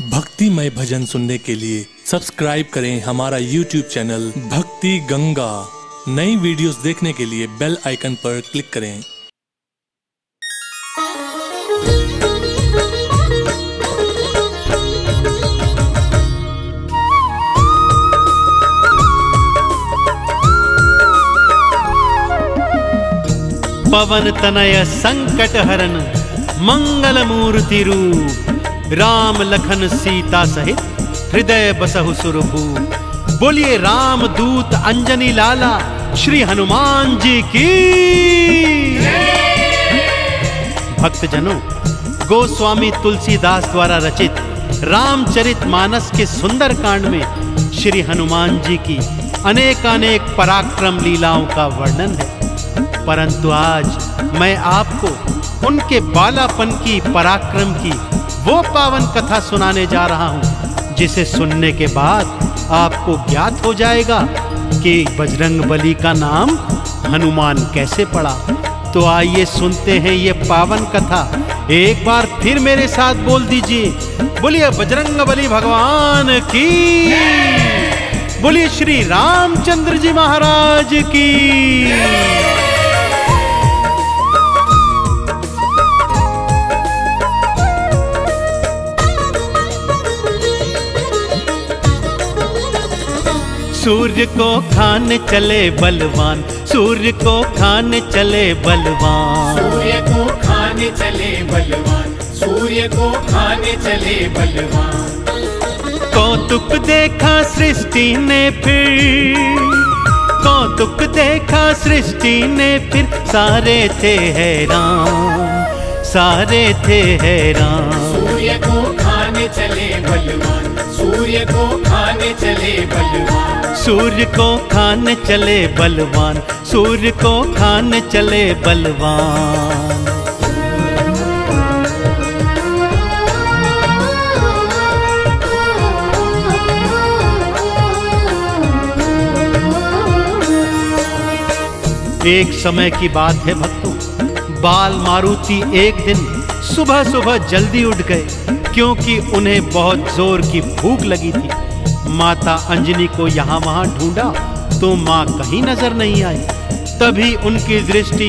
भक्तिमय भजन सुनने के लिए सब्सक्राइब करें हमारा YouTube चैनल भक्ति गंगा। नई वीडियोस देखने के लिए बेल आइकन पर क्लिक करें। पवन तनय संकट हरन मंगल मूर्ति रूप, राम लखन सीता सहित हृदय बसहु सुरभूप। बोलिए राम दूत अंजनी लाला श्री हनुमान जी की। भक्तजनों, गोस्वामी तुलसीदास द्वारा रचित रामचरित मानस के सुंदर कांड में श्री हनुमान जी की अनेकानेक पराक्रम लीलाओं का वर्णन है। परंतु आज मैं आपको उनके बालापन की, पराक्रम की वो पावन कथा सुनाने जा रहा हूं, जिसे सुनने के बाद आपको ज्ञात हो जाएगा कि बजरंगबली का नाम हनुमान कैसे पड़ा। तो आइए सुनते हैं ये पावन कथा। एक बार फिर मेरे साथ बोल दीजिए, बोलिए बजरंगबली भगवान की, बोलिए श्री रामचंद्र जी महाराज की। सूर्य को खाने चले बलवान, सूर्य को खाने चले बलवान, सूर्य को खाने चले बलवान, सूर्य को खाने चले बलवान। कौतुक देखा सृष्टि ने फिर, कौतुक देखा सृष्टि ने फिर, सारे थे हैरान, सारे थे हैरान। सूर्य को खाने चले बलवान, सूर्य को खाने चले बलवान, सूर्य को खाने चले बलवान, सूर्य को खाने चले बलवान। एक समय की बात है भक्तों, बाल मारुति एक दिन सुबह सुबह जल्दी उठ गए, क्योंकि उन्हें बहुत जोर की भूख लगी थी। माता अंजनी को यहाँ वहाँ ढूंढा तो माँ कहीं नजर नहीं आई। तभी उनकी दृष्टि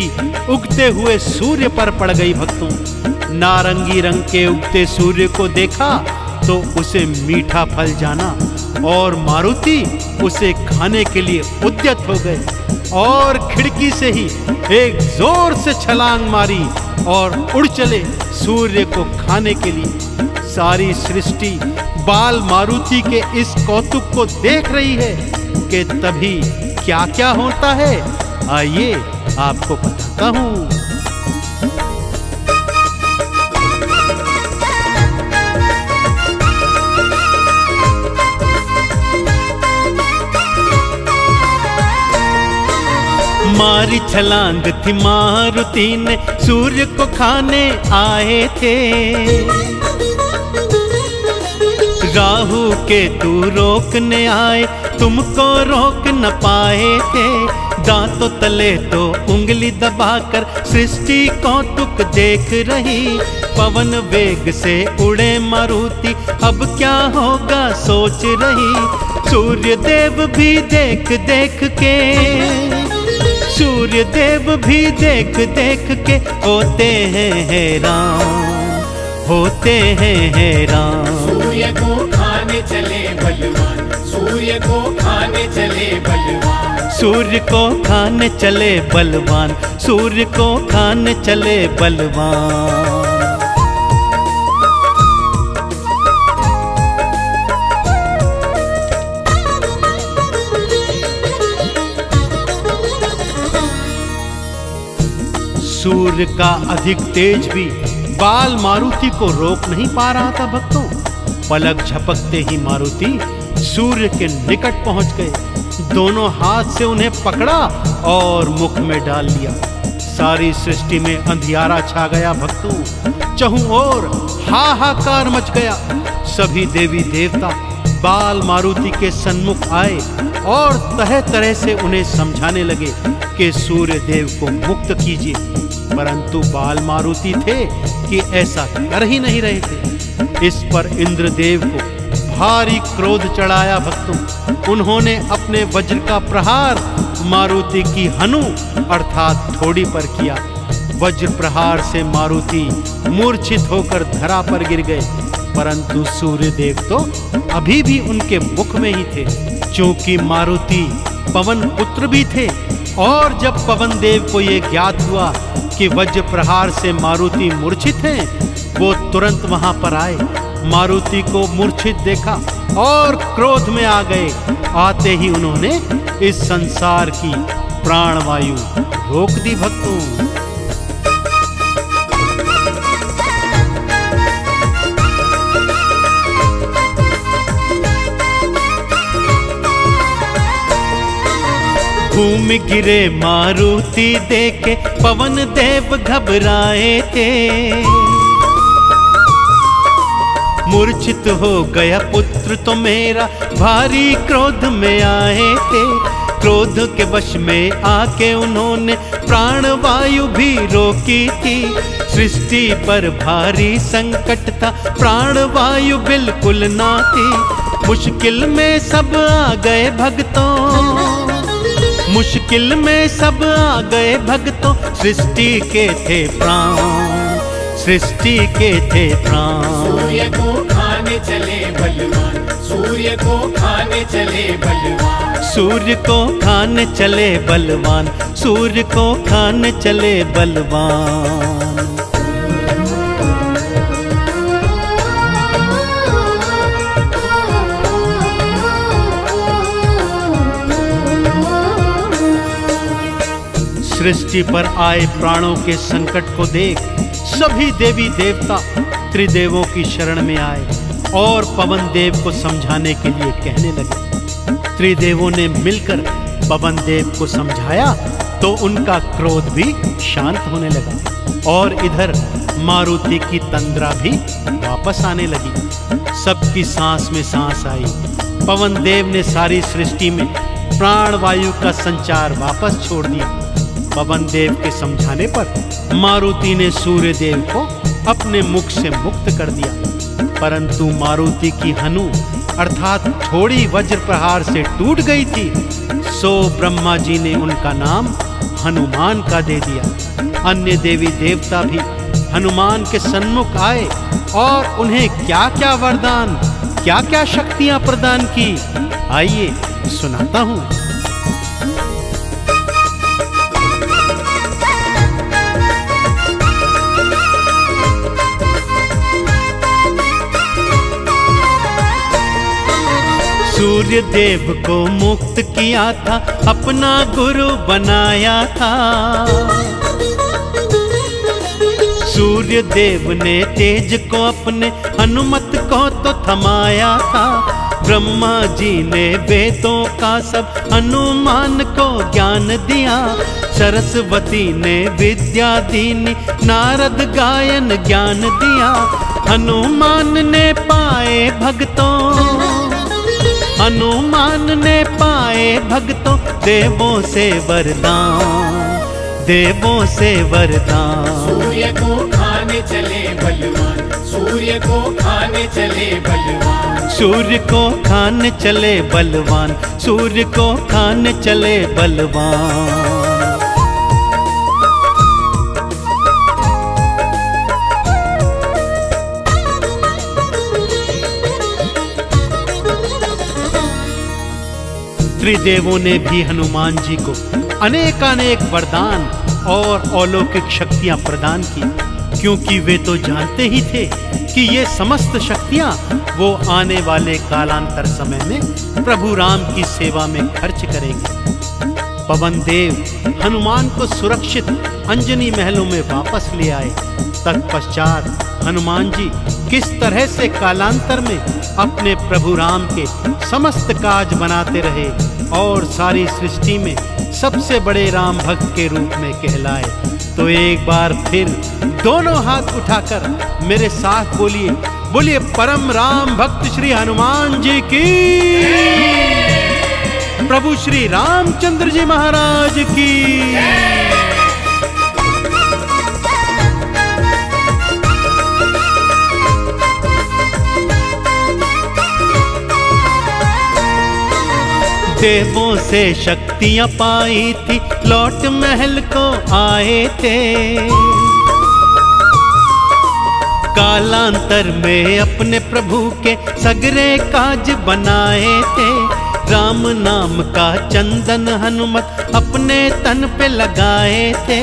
उगते हुए सूर्य पर पड़ गई। भक्तों, नारंगी रंग के उगते सूर्य को देखा तो उसे मीठा फल जाना और मारुति उसे खाने के लिए उद्यत हो गए और खिड़की से ही एक जोर से छलांग मारी और उड़ चले सूर्य को खाने के लिए। सारी सृष्टि बाल मारुति के इस कौतुक को देख रही है कि तभी क्या क्या होता है, आइए आपको बताता हूं। मारी छलांग थी मारुति ने, सूर्य को खाने आए थे। राहु केतु रोकने आए, तुमको रोक न पाए थे। दांतों तले तो उंगली दबाकर सृष्टि कौतुक देख रही। पवन वेग से उड़े मारुति, अब क्या होगा सोच रही। सूर्य देव भी देख देख के, सूर्य देव भी देख देख के होते हैं हैरान, होते हैं हैरान। सूर्य को खाने चले बलवान, सूर्य को खाने चले बलवान, सूर्य को खाने चले बलवान, सूर्य को खाने चले बलवान। सूर्य का अधिक तेज भी बाल मारुति को रोक नहीं पा रहा था। भक्तों, पलक झपकते ही मारुति सूर्य के निकट पहुंच गए। दोनों हाथ से उन्हें पकड़ा और मुख में डाल लिया। सारी सृष्टि में अंधियारा छा गया। भक्तों, चहुं ओर हाहाकार मच गया। सभी देवी देवता बाल मारुति के सन्मुख आए और तरह तरह से उन्हें समझाने लगे कि सूर्य देव को मुक्त कीजिए। परंतु बाल मारुति थे कि ऐसा कर ही नहीं रहे थे। इस पर इंद्रदेव को भारी क्रोध चढ़ाया भक्तों। उन्होंने अपने वज्र का प्रहार मारुति की हनु अर्थात ठोड़ी पर किया। वज्र प्रहार से मारुति मूर्छित होकर धरा पर गिर गए, परंतु सूर्यदेव तो अभी भी उनके मुख में ही थे। क्योंकि मारुति पवन पुत्र भी थे, और जब पवन देव को यह ज्ञात हुआ कि वज्र प्रहार से मारुति मूर्छित हैं, वो तुरंत वहां पर आए। मारुति को मूर्छित देखा और क्रोध में आ गए। आते ही उन्होंने इस संसार की प्राणवायु रोक दी भक्तों। भूमि गिरे मारुति देखे पवन देव घबराए थे। मूर्छित हो गया पुत्र तो मेरा, भारी क्रोध में आए थे। क्रोध के वश में आके उन्होंने प्राणवायु भी रोकी थी। सृष्टि पर भारी संकट था, प्राणवायु बिल्कुल ना थी। मुश्किल में सब आ गए भक्तों, मुश्किल में सब आ गए भक्तों। सृष्टि के थे प्राण, सृष्टि के थे प्राण। सूर्य को खाने चले बलवान, सूर्य को खाने चले बलवान, सूर्य को खाने चले बलवान, सूर्य को खाने चले बलवान। सृष्टि पर आए प्राणों के संकट को देख सभी देवी देवता त्रिदेवों की शरण में आए और पवन देव को समझाने के लिए कहने लगे। त्रिदेवों ने मिलकर पवन देव को समझाया तो उनका क्रोध भी शांत होने लगा और इधर मारुति की तंद्रा भी वापस आने लगी। सबकी सांस में सांस आई। पवन देव ने सारी सृष्टि में प्राणवायु का संचार वापस छोड़ दिया। पवन देव के समझाने पर मारुति ने सूर्य देव को अपने मुख से मुक्त कर दिया, परंतु मारुति की हनु अर्थात थोड़ी वज्र प्रहार से टूट गई थी। सो ब्रह्मा जी ने उनका नाम हनुमान का दे दिया। अन्य देवी देवता भी हनुमान के सन्मुख आए और उन्हें क्या क्या वरदान, क्या क्या शक्तियां प्रदान की, आइए सुनाता हूं। सूर्य देव को मुक्त किया था, अपना गुरु बनाया था। सूर्य देव ने तेज को अपने हनुमत को तो थमाया था। ब्रह्मा जी ने वेदों का सब हनुमान को ज्ञान दिया। सरस्वती ने विद्या दीनी, नारद गायन ज्ञान दिया। हनुमान ने पाए भक्तों, हनुमान ने पाए भक्तों देवों से वरदान, देवों से वरदान। सूर्य को खाने चले बलवान, सूर्य को खाने चले बलवान, सूर्य को खाने चले बलवान, सूर्य को खाने चले बलवान। त्रिदेवों ने भी हनुमान जी को अनेकानेक वरदान और अलौकिक शक्तियां प्रदान की, क्योंकि वे तो जानते ही थे कि ये समस्त शक्तियां वो आने वाले कालांतर समय में प्रभु राम की सेवा में खर्च करेंगे। पवन देव हनुमान को सुरक्षित अंजनी महलों में वापस ले आए। तत्पश्चात हनुमान जी किस तरह से कालांतर में अपने प्रभु राम के समस्त काज बनाते रहे और सारी सृष्टि में सबसे बड़े राम भक्त के रूप में कहलाए। तो एक बार फिर दोनों हाथ उठाकर मेरे साथ बोलिए, बोलिए परम राम भक्त श्री हनुमान जी की, प्रभु श्री रामचंद्र जी महाराज की। देवों से शक्तियां पाई थी, लौट महल को आए थे। कालांतर में अपने प्रभु के सगरे काज बनाए थे। राम नाम का चंदन हनुमत अपने तन पे लगाए थे।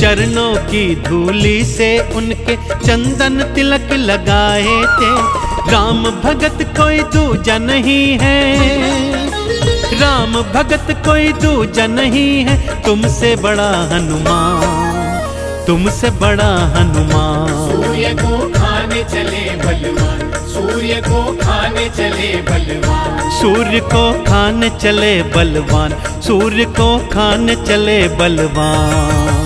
चरणों की धूली से उनके चंदन तिलक लगाए थे। राम भगत कोई दूजा नहीं है, राम भगत कोई दूजा नहीं है, तुमसे बड़ा हनुमान, तुमसे बड़ा हनुमान। सूर्य को खाने चले बलवान, सूर्य को खाने चले बलवान, सूर्य को खाने चले बलवान, सूर्य को खाने चले बलवान।